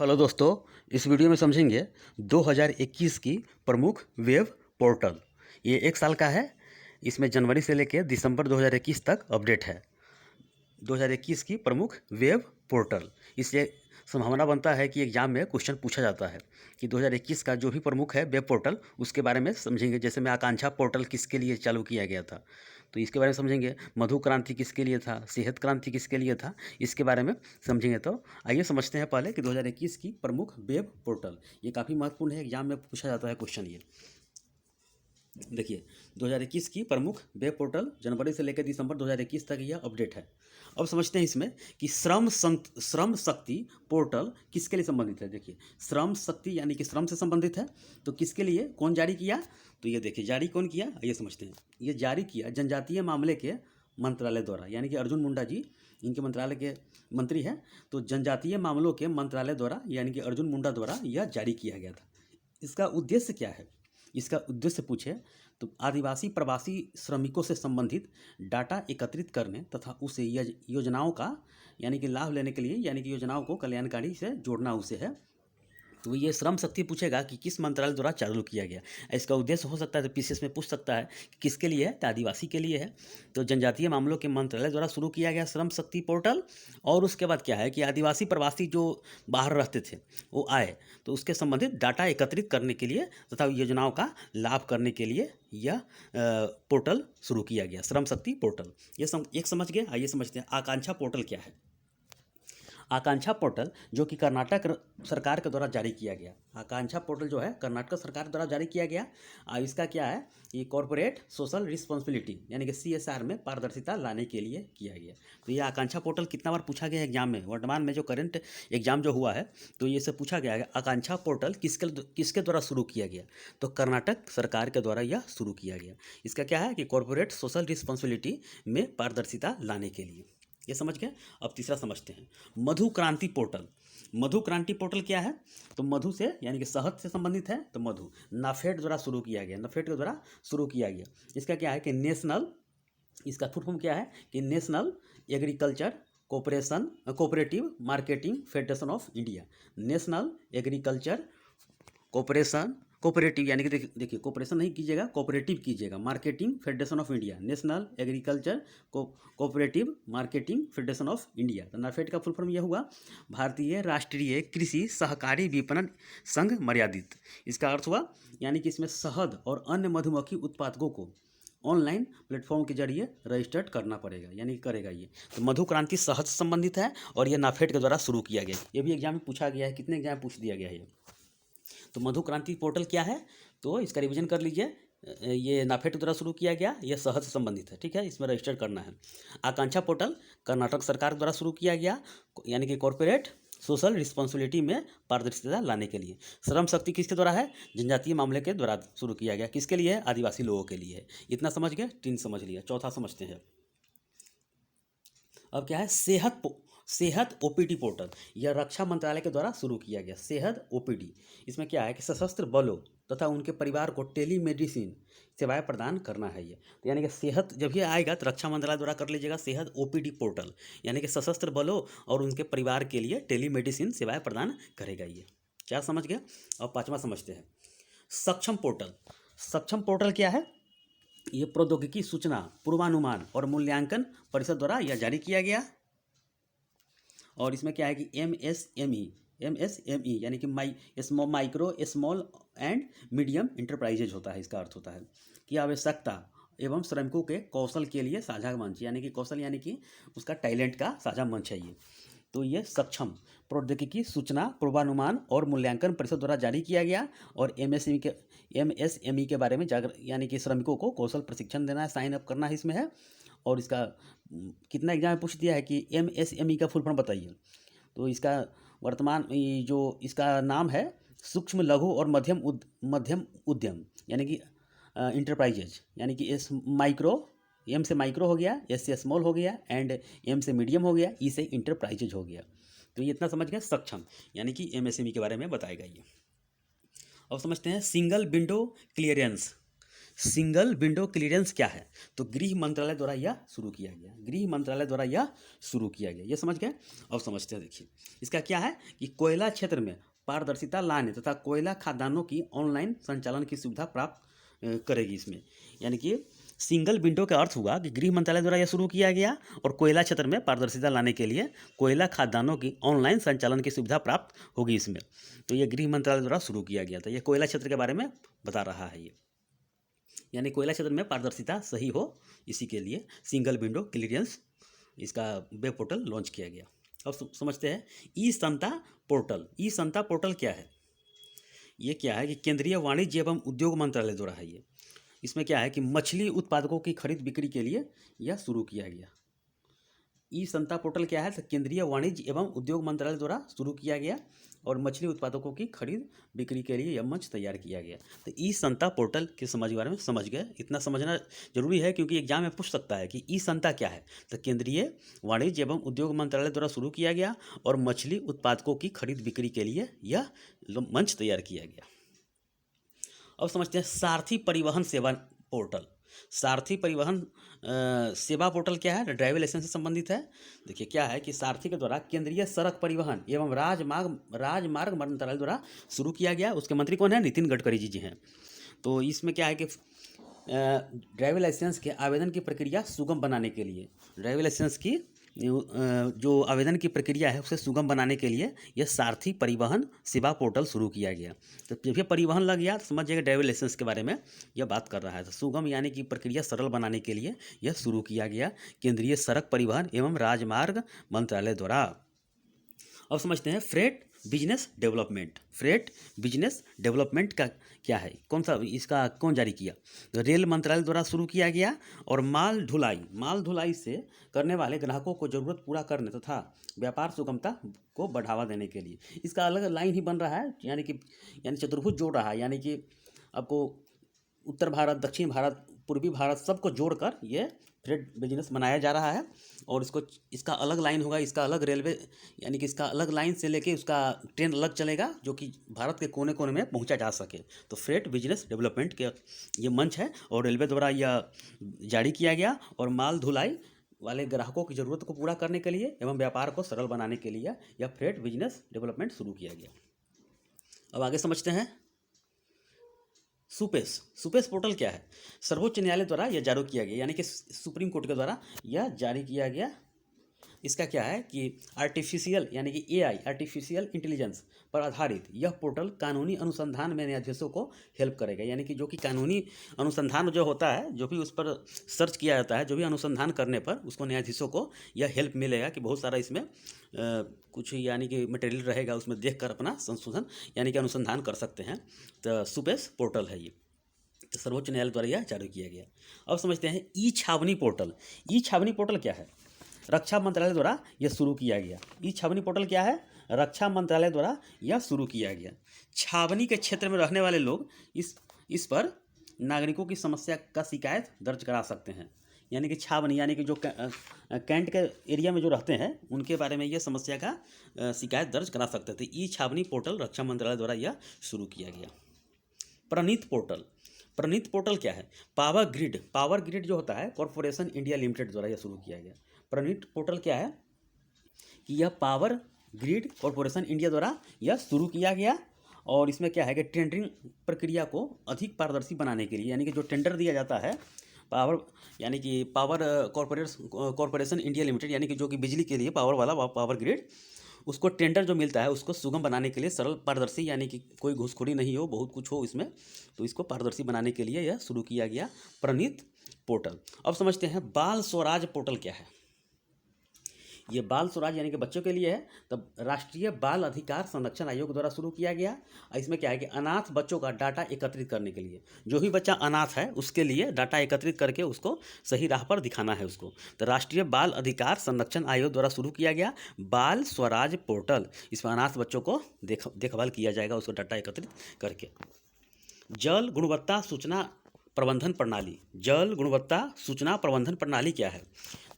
Hello दोस्तों, इस video में समझेंगे 2021 की प्रमुख वेब पोर्टल। ये एक साल का है। इसमें जनवरी से लेकर दिसंबर 2021 तक अपडेट है। 2021 की प्रमुख वेब पोर्टल। इससे संभावना बनता है कि एग्जाम में क्वेश्चन पूछा जाता है कि 2021 का जो भी प्रमुख है वेब पोर्टल उसके बारे में समझेंगे। जैसे में आकांक्षा पोर्टल किसके लिए चालू किया गया था, तो इसके बारे में समझेंगे। मधु क्रांति किसके लिए था, सेहत क्रांति किसके लिए था, इसके बारे में समझेंगे। तो आइए समझते हैं पहले कि 2021 की प्रमुख वेब पोर्टल। ये काफ़ी महत्वपूर्ण है, एग्जाम में पूछा जाता है क्वेश्चन। ये देखिए 2021 की प्रमुख वेब पोर्टल जनवरी से लेकर दिसंबर 2021 तक यह अपडेट है। अब समझते हैं इसमें कि श्रम शक्ति पोर्टल किसके लिए संबंधित है। देखिए श्रम शक्ति यानी कि श्रम से संबंधित है, तो किसके लिए, कौन जारी किया, तो ये देखिए जारी कौन किया, ये समझते हैं। ये जारी किया जनजातीय मामले के मंत्रालय द्वारा, यानी कि अर्जुन मुंडा जी इनके मंत्रालय के मंत्री हैं। तो जनजातीय मामलों के मंत्रालय द्वारा यानी कि अर्जुन मुंडा द्वारा यह जारी किया गया था। इसका उद्देश्य क्या है, इसका उद्देश्य पूछे तो आदिवासी प्रवासी श्रमिकों से संबंधित डाटा एकत्रित करने तथा उसे योजनाओं का यानी कि लाभ लेने के लिए, यानी कि योजनाओं को कल्याणकारी से जोड़ना उसे है। तो ये श्रम शक्ति पूछेगा कि किस मंत्रालय द्वारा चालू किया गया। इसका उद्देश्य हो सकता है, तो पीसीएस में पूछ सकता है कि किसके लिए है, तो आदिवासी के लिए है। तो जनजातीय मामलों के मंत्रालय द्वारा शुरू किया गया श्रम शक्ति पोर्टल। और उसके बाद क्या है कि आदिवासी प्रवासी जो बाहर रहते थे वो आए, तो उसके संबंधित डाटा एकत्रित करने के लिए तथा योजनाओं का लाभ करने के लिए यह पोर्टल शुरू किया गया, श्रम शक्ति पोर्टल। ये एक समझ गए। आइए समझते हैं आकांक्षा पोर्टल क्या है। आकांक्षा पोर्टल जो कि कर्नाटक सरकार के द्वारा जारी किया गया, आकांक्षा पोर्टल जो है कर्नाटक सरकार द्वारा जारी किया गया। इसका क्या है, ये कॉर्पोरेट सोशल रिस्पॉन्सिबिलिटी यानी कि CSR में पारदर्शिता लाने के लिए किया गया। तो ये आकांक्षा पोर्टल कितना बार पूछा गया एग्जाम में, वर्तमान में जो करंट एग्जाम जो हुआ है तो ये सब पूछा गया है। आकांक्षा पोर्टल किसके द्वारा शुरू किया गया, तो कर्नाटक सरकार के द्वारा यह शुरू किया गया। इसका क्या है कि कॉर्पोरेट सोशल रिस्पॉन्सिबिलिटी में पारदर्शिता लाने के लिए। ये समझ गए। अब तीसरा समझते हैं मधु क्रांति पोर्टल। मधु क्रांति पोर्टल क्या है, तो मधु से यानी कि शहद से संबंधित है। तो मधु नाफेड द्वारा शुरू किया गया, नाफेड के द्वारा शुरू किया गया। इसका क्या है कि नेशनल, इसका फुल फॉर्म क्या है कि national agriculture cooperative marketing federation of India. National agriculture cooperative यानी कि देखिए कोऑपरेशन नहीं कीजिएगा, कोऑपरेटिव कीजिएगा, marketing federation of India, national agriculture cooperative marketing federation of India. तो नाफेड का फुल फॉर्म यह हुआ भारतीय राष्ट्रीय कृषि सहकारी विपणन संघ मर्यादित। इसका अर्थ हुआ यानी कि इसमें शहद और अन्य मधुमक्खी उत्पादकों को ऑनलाइन प्लेटफॉर्म के जरिए रजिस्टर्ड करना पड़ेगा, यानी करेगा ये। तो मधु क्रांति शहद से संबंधित है और ये नाफेड के द्वारा शुरू किया गया। ये भी एग्जाम में पूछा गया है, कितने एग्जाम में पूछ दिया गया है। तो मधु क्रांति पोर्टल क्या है, तो इसका रिवीजन कर लीजिए। ये नाफेड द्वारा शुरू किया गया, यह शहद से संबंधित है, ठीक है, इसमें रजिस्टर करना है। आकांक्षा पोर्टल कर्नाटक सरकार द्वारा शुरू किया गया, यानी कि कॉर्पोरेट सोशल रिस्पॉन्सिबिलिटी में पारदर्शिता लाने के लिए। श्रम शक्ति किसके द्वारा है, जनजातीय मामले के द्वारा शुरू किया गया। किसके लिए है, आदिवासी लोगों के लिए है। इतना समझ गए, 3 समझ लिया। चौथा समझते हैं। अब क्या है सेहत OPD पोर्टल, यह रक्षा मंत्रालय के द्वारा शुरू किया गया सेहत OPD। इसमें क्या है कि सशस्त्र बलों तथा उनके परिवार को टेलीमेडिसिन सेवाएं प्रदान करना है ये। तो यानी कि सेहत जब ये आएगा तो रक्षा मंत्रालय द्वारा कर लीजिएगा सेहत OPD पोर्टल, यानी कि सशस्त्र बलों और उनके परिवार के लिए टेलीमेडिसिन सेवाएं प्रदान करेगा ये। क्या समझ गया। और 5वां समझते हैं सक्षम पोर्टल। सक्षम पोर्टल क्या है, ये प्रौद्योगिकी सूचना पूर्वानुमान और मूल्यांकन परिषद द्वारा यह जारी किया गया। और इसमें क्या है कि MSME यानी कि micro small and medium enterprises होता है। इसका अर्थ होता है कि आवश्यकता एवं श्रमिकों के कौशल के लिए साझा मंच, यानी कि कौशल यानी कि उसका टैलेंट का साझा मंच है ये। तो ये सक्षम प्रौद्योगिकी सूचना पूर्वानुमान और मूल्यांकन परिषद द्वारा जारी किया गया। और MSME के बारे में यानी कि श्रमिकों को कौशल प्रशिक्षण देना है, साइन अप करना है इसमें है। और इसका कितना एग्जाम में पूछ दिया है कि MSME का फुल फॉर्म बताइए। तो इसका वर्तमान जो इसका नाम है सूक्ष्म लघु और मध्यम उद्यम, यानी कि इंटरप्राइजेज, यानी कि M से माइक्रो हो गया, S से स्मॉल हो गया एंड M से मीडियम हो गया, E से इंटरप्राइजेज हो गया। तो ये इतना समझ गए सक्षम, यानी कि MSME के बारे में बताएगा ये। अब समझते हैं single window clearance. Single window clearance क्या है? तो गृह मंत्रालय द्वारा यह शुरू किया गया, गृह मंत्रालय द्वारा यह शुरू किया गया। ये समझ गए? अब समझते हैं। देखिए इसका क्या है कि कोयला क्षेत्र में पारदर्शिता लाने तथा कोयला खदानों की ऑनलाइन संचालन की सुविधा प्राप्त करेगी इसमें। यानी कि सिंगल विंडो का अर्थ हुआ कि गृह मंत्रालय द्वारा यह शुरू किया गया और कोयला क्षेत्र में पारदर्शिता लाने के लिए कोयला खदानों की ऑनलाइन संचालन की सुविधा प्राप्त होगी इसमें। तो ये गृह मंत्रालय द्वारा शुरू किया गया था। ये कोयला क्षेत्र के बारे में बता रहा है ये, यानी कोयला क्षेत्र में पारदर्शिता सही हो, इसी के लिए सिंगल विंडो क्लियरेंस इसका वेब पोर्टल लॉन्च किया गया। अब समझते हैं ई संता पोर्टल। ई संता पोर्टल क्या है? ये क्या है कि केंद्रीय वाणिज्य एवं उद्योग मंत्रालय द्वारा है ये। इसमें क्या है कि मछली उत्पादकों की खरीद बिक्री के लिए यह शुरू किया गया। ई संता पोर्टल क्या है? तो केंद्रीय वाणिज्य एवं उद्योग मंत्रालय द्वारा शुरू किया गया और मछली उत्पादकों की खरीद बिक्री के लिए यह मंच तैयार किया गया। तो ई संता पोर्टल के बारे में समझ गए। इतना समझना जरूरी है क्योंकि एग्जाम में पूछ सकता है कि ई संता क्या है। तो केंद्रीय वाणिज्य एवं उद्योग मंत्रालय द्वारा शुरू किया गया और मछली उत्पादकों की खरीद बिक्री के लिए यह मंच तैयार किया गया। अब समझते हैं सारथी परिवहन सेवा पोर्टल। सारथी परिवहन सेवा पोर्टल क्या है? ड्राइविंग लाइसेंस से संबंधित है। देखिए क्या है कि सारथी के द्वारा केंद्रीय सड़क परिवहन एवं राजमार्ग मंत्रालय द्वारा शुरू किया गया। उसके मंत्री कौन है? नितिन गडकरी जी हैं। तो इसमें क्या है कि ड्राइविंग लाइसेंस के आवेदन की प्रक्रिया सुगम बनाने के लिए, ड्राइविंग लाइसेंस की जो आवेदन की प्रक्रिया है उसे सुगम बनाने के लिए यह सारथी परिवहन सेवा पोर्टल शुरू किया गया। तो जब ये परिवहन लग गया तो समझ जाएगा ड्राइविंग लाइसेंस के बारे में यह बात कर रहा है। तो सुगम यानी कि प्रक्रिया सरल बनाने के लिए यह शुरू किया गया केंद्रीय सड़क परिवहन एवं राजमार्ग मंत्रालय द्वारा। अब समझते हैं freight business development. Freight business development का क्या है? कौन सा, इसका कौन जारी किया? तो रेल मंत्रालय द्वारा शुरू किया गया और माल ढुलाई से करने वाले ग्राहकों को जरूरत पूरा करने तथा व्यापार सुगमता को बढ़ावा देने के लिए इसका अलग लाइन ही बन रहा है। यानी चतुर्भुज जोड़ रहा है, यानी कि आपको उत्तर भारत, दक्षिण भारत, पूर्वी भारत सबको जोड़कर ये फ्रेट बिजनेस बनाया जा रहा है। और इसका अलग लाइन होगा, इसका अलग रेलवे, यानी कि इसका अलग लाइन से लेके उसका ट्रेन अलग चलेगा जो कि भारत के कोने कोने में पहुंचा जा सके। तो फ्रेट बिजनेस डेवलपमेंट के ये मंच है और रेलवे द्वारा यह जारी किया गया और माल ढुलाई वाले ग्राहकों की ज़रूरत को पूरा करने के लिए एवं व्यापार को सरल बनाने के लिए यह फ्रेट बिजनेस डेवलपमेंट शुरू किया गया। अब आगे समझते हैं सुपेस पोर्टल क्या है? सर्वोच्च न्यायालय द्वारा यह जारी किया गया, यानी कि सुप्रीम कोर्ट के द्वारा यह जारी किया गया। इसका क्या है कि आर्टिफिशियल यानी कि एआई आर्टिफिशियल इंटेलिजेंस पर आधारित यह पोर्टल कानूनी अनुसंधान में न्यायाधीशों को हेल्प करेगा। यानी कि जो कि कानूनी अनुसंधान जो होता है, जो भी उस पर सर्च किया जाता है, जो भी अनुसंधान करने पर उसको न्यायाधीशों को यह हेल्प मिलेगा कि बहुत सारा इसमें कुछ यानी कि मटेरियल रहेगा, उसमें देख कर अपना संशोधन यानी कि अनुसंधान कर सकते हैं। तो सुपेस पोर्टल है ये, तो सर्वोच्च न्यायालय द्वारा यह जारी किया गया। अब समझते हैं ई छावनी पोर्टल। ई छावनी पोर्टल क्या है? रक्षा मंत्रालय द्वारा यह शुरू किया गया। ई छावनी पोर्टल क्या है? रक्षा मंत्रालय द्वारा यह शुरू किया गया। छावनी के क्षेत्र में रहने वाले लोग इस पर नागरिकों की समस्या का शिकायत दर्ज करा सकते हैं। यानी कि छावनी यानी कि जो कैंट के एरिया में जो रहते हैं उनके बारे में यह समस्या का शिकायत दर्ज करा सकते थे। ई छावनी पोर्टल रक्षा मंत्रालय द्वारा यह शुरू किया गया। प्रणीत पोर्टल क्या है? पावर ग्रिड जो होता है कॉरपोरेशन इंडिया लिमिटेड द्वारा यह शुरू किया गया। प्रणीत पोर्टल क्या है कि यह पावर ग्रिड कॉरपोरेशन इंडिया द्वारा यह शुरू किया गया और इसमें क्या है कि टेंडरिंग प्रक्रिया को अधिक पारदर्शी बनाने के लिए, यानी कि जो टेंडर दिया जाता है पावर कॉरपोरेशन इंडिया लिमिटेड, यानी कि जो कि बिजली के लिए पावर वाला पावर ग्रिड, उसको टेंडर जो मिलता है उसको सुगम बनाने के लिए, सरल पारदर्शी यानी कि कोई घूसखोरी नहीं हो, बहुत कुछ हो इसमें, तो इसको पारदर्शी बनाने के लिए यह शुरू किया गया प्रणीत पोर्टल। अब समझते हैं बाल स्वराज पोर्टल क्या है? ये बाल स्वराज यानी कि बच्चों के लिए है। तब राष्ट्रीय बाल अधिकार संरक्षण आयोग द्वारा शुरू किया गया। इसमें क्या है कि अनाथ बच्चों का डाटा एकत्रित करने के लिए, जो भी बच्चा अनाथ है उसके लिए डाटा एकत्रित करके उसको सही राह पर दिखाना है उसको। तो राष्ट्रीय बाल अधिकार संरक्षण आयोग द्वारा शुरू किया गया बाल स्वराज पोर्टल। इसमें अनाथ बच्चों को देखभाल किया जाएगा, उसको डाटा एकत्रित करके। जल गुणवत्ता सूचना प्रबंधन प्रणाली। जल गुणवत्ता सूचना प्रबंधन प्रणाली क्या है?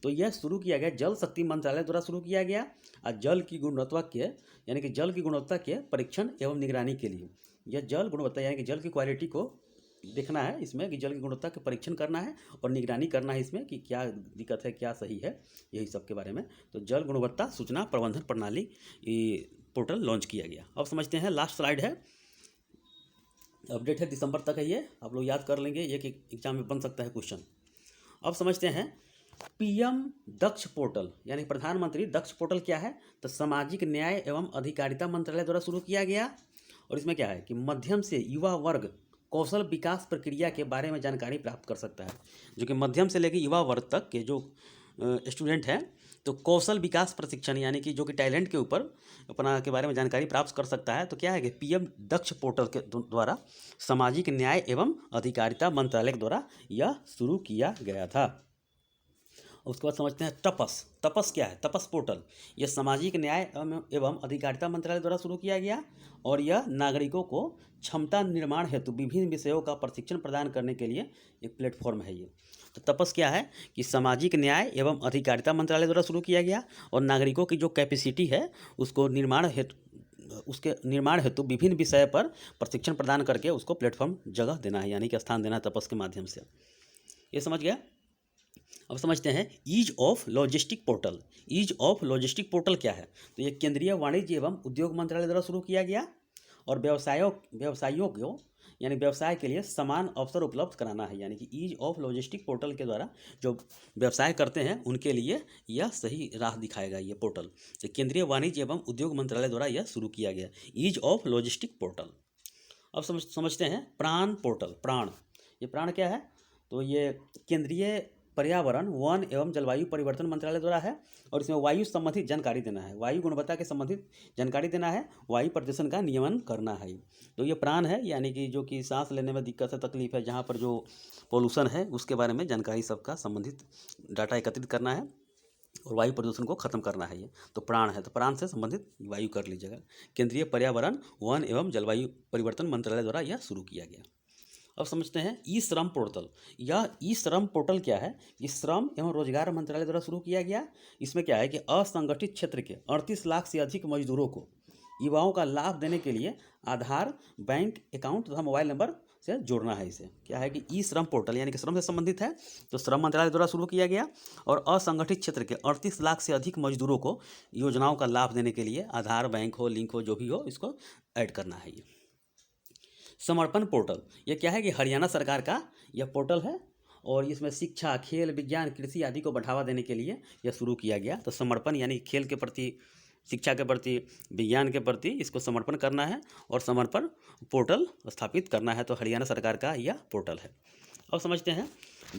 तो यह शुरू किया गया जल शक्ति मंत्रालय द्वारा शुरू किया गया और जल की गुणवत्ता के यानी कि जल की गुणवत्ता के परीक्षण एवं निगरानी के लिए। यह जल गुणवत्ता यानी कि जल की क्वालिटी को देखना है इसमें कि जल की गुणवत्ता का परीक्षण करना है और निगरानी करना है इसमें कि क्या दिक्कत है, क्या सही है, यही सब के बारे में। तो जल गुणवत्ता सूचना प्रबंधन प्रणाली पोर्टल लॉन्च किया गया। अब समझते हैं, लास्ट स्लाइड है, अपडेट है दिसंबर तक है ये, आप लोग याद कर लेंगे, एक एग्जाम में बन सकता है क्वेश्चन। अब समझते हैं पीएम दक्ष पोर्टल, यानी प्रधानमंत्री दक्ष पोर्टल क्या है, तो सामाजिक न्याय एवं अधिकारिता मंत्रालय द्वारा शुरू किया गया। और इसमें क्या है कि मध्यम से युवा वर्ग कौशल विकास प्रक्रिया के बारे में जानकारी प्राप्त कर सकता है, जो कि मध्यम से लेकर युवा वर्ग तक के जो स्टूडेंट हैं, तो कौशल विकास प्रशिक्षण यानी कि जो कि टैलेंट के ऊपर अपना के बारे में जानकारी प्राप्त कर सकता है। तो क्या है कि पीएम दक्ष पोर्टल के द्वारा सामाजिक न्याय एवं अधिकारिता मंत्रालय के द्वारा यह शुरू किया गया था। उसके बाद समझते हैं तपस। तपस क्या है, तपस पोर्टल, यह सामाजिक न्याय एवं अधिकारिता मंत्रालय द्वारा शुरू किया गया और यह नागरिकों को क्षमता निर्माण हेतु विभिन्न विषयों का प्रशिक्षण प्रदान करने के लिए एक प्लेटफॉर्म है ये। तो तपस क्या है कि सामाजिक न्याय एवं अधिकारिता मंत्रालय द्वारा शुरू किया गया और नागरिकों की जो कैपेसिटी है उसको उसके निर्माण हेतु विभिन्न विषय पर प्रशिक्षण प्रदान करके उसको प्लेटफॉर्म जगह देना है, यानी कि स्थान देना है तपस के माध्यम से। ये समझ गया। अब समझते हैं ease of logistic portal. Ease of logistic portal क्या है, तो ये केंद्रीय वाणिज्य एवं उद्योग मंत्रालय द्वारा शुरू किया गया और व्यवसायियों को यानी व्यवसाय के लिए समान अवसर उपलब्ध कराना है, यानी कि ईज ऑफ लॉजिस्टिक पोर्टल के द्वारा जो व्यवसाय करते हैं उनके लिए यह सही राह दिखाएगा ये पोर्टल। तो केंद्रीय वाणिज्य एवं उद्योग मंत्रालय द्वारा यह शुरू किया गया ईज ऑफ लॉजिस्टिक पोर्टल। अब समझते हैं प्राण पोर्टल। प्राण, ये प्राण क्या है, तो ये केंद्रीय पर्यावरण वन एवं जलवायु परिवर्तन मंत्रालय द्वारा है और इसमें वायु संबंधित जानकारी देना है, वायु गुणवत्ता के संबंधित जानकारी देना है, वायु प्रदूषण का नियमन करना है। तो ये प्राण है, यानी कि जो कि सांस लेने में दिक्कत है, तकलीफ है, जहाँ पर जो पोल्यूशन है उसके बारे में जानकारी सबका संबंधित डाटा एकत्रित करना है और वायु प्रदूषण को खत्म करना है। ये तो प्राण है, तो प्राण से संबंधित वायु कर लीजिएगा। केंद्रीय पर्यावरण वन एवं जलवायु परिवर्तन मंत्रालय द्वारा यह शुरू किया गया। अब समझते हैं ई श्रम पोर्टल। यह ई श्रम पोर्टल क्या है, ये श्रम एवं रोजगार मंत्रालय द्वारा शुरू किया गया। इसमें क्या है कि असंगठित क्षेत्र के 38 लाख से अधिक मजदूरों को युवाओं का लाभ देने के लिए आधार, बैंक अकाउंट तथा मोबाइल नंबर से जोड़ना है। इसे क्या है कि ई श्रम पोर्टल यानी कि श्रम से संबंधित है, तो श्रम मंत्रालय द्वारा शुरू किया गया और असंगठित क्षेत्र के 38 लाख से अधिक मजदूरों को योजनाओं का लाभ देने के लिए आधार, बैंक हो, लिंक हो, जो भी हो, इसको ऐड करना है। ये समर्पण पोर्टल, ये क्या है कि हरियाणा सरकार का यह पोर्टल है और इसमें शिक्षा, खेल, विज्ञान, कृषि आदि को बढ़ावा देने के लिए यह शुरू किया गया। तो समर्पण यानी खेल के प्रति, शिक्षा के प्रति, विज्ञान के प्रति इसको समर्पण करना है और समर्पण पोर्टल स्थापित करना है, तो हरियाणा सरकार का यह पोर्टल है। अब समझते हैं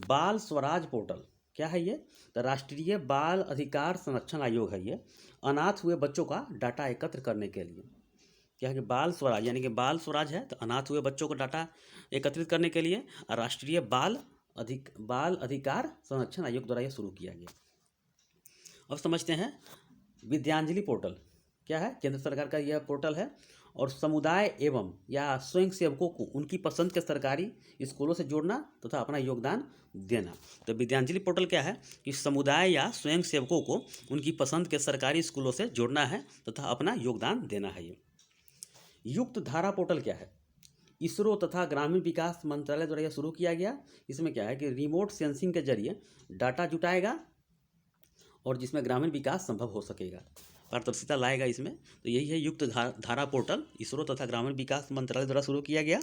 बाल स्वराज पोर्टल क्या है ये, तो राष्ट्रीय बाल अधिकार संरक्षण आयोग है ये, अनाथ हुए बच्चों का डाटा एकत्र करने के लिए। क्या है कि बाल स्वराज यानी कि बाल स्वराज है, तो अनाथ हुए बच्चों को डाटा एकत्रित करने के लिए राष्ट्रीय बाल अधिकार संरक्षण आयोग द्वारा यह शुरू किया गया। अब समझते हैं विद्यांजलि पोर्टल क्या है, केंद्र सरकार का यह पोर्टल है और समुदाय एवं या स्वयं सेवकों को उनकी पसंद के सरकारी स्कूलों से जोड़ना तथा अपना योगदान देना। तो विद्यांजलि पोर्टल क्या है कि समुदाय या स्वयं सेवकों को उनकी पसंद के सरकारी स्कूलों से जोड़ना है तथा अपना योगदान देना है। ये युक्त धारा पोर्टल क्या है, इसरो तथा ग्रामीण विकास मंत्रालय द्वारा यह शुरू किया गया। इसमें क्या है कि रिमोट सेंसिंग के जरिए डाटा जुटाएगा और जिसमें ग्रामीण विकास संभव हो सकेगा, पारदर्शिता लाएगा इसमें। तो यही है युक्त धारा पोर्टल, इसरो तथा ग्रामीण विकास मंत्रालय द्वारा शुरू किया गया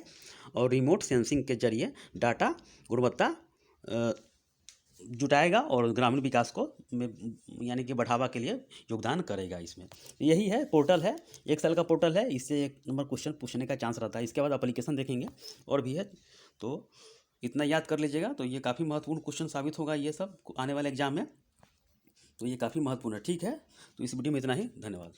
और रिमोट सेंसिंग के जरिए डाटा गुणवत्ता जुटाएगा और ग्रामीण विकास को यानी कि बढ़ावा के लिए योगदान करेगा इसमें। यही है पोर्टल है, 1 साल का पोर्टल है, इससे 1 नंबर क्वेश्चन पूछने का चांस रहता है। इसके बाद एप्लीकेशन देखेंगे और भी है, तो इतना याद कर लीजिएगा। तो ये काफ़ी महत्वपूर्ण क्वेश्चन साबित होगा ये सब आने वाले एग्जाम में, तो ये काफ़ी महत्वपूर्ण है। ठीक है, तो इस वीडियो में इतना ही, धन्यवाद।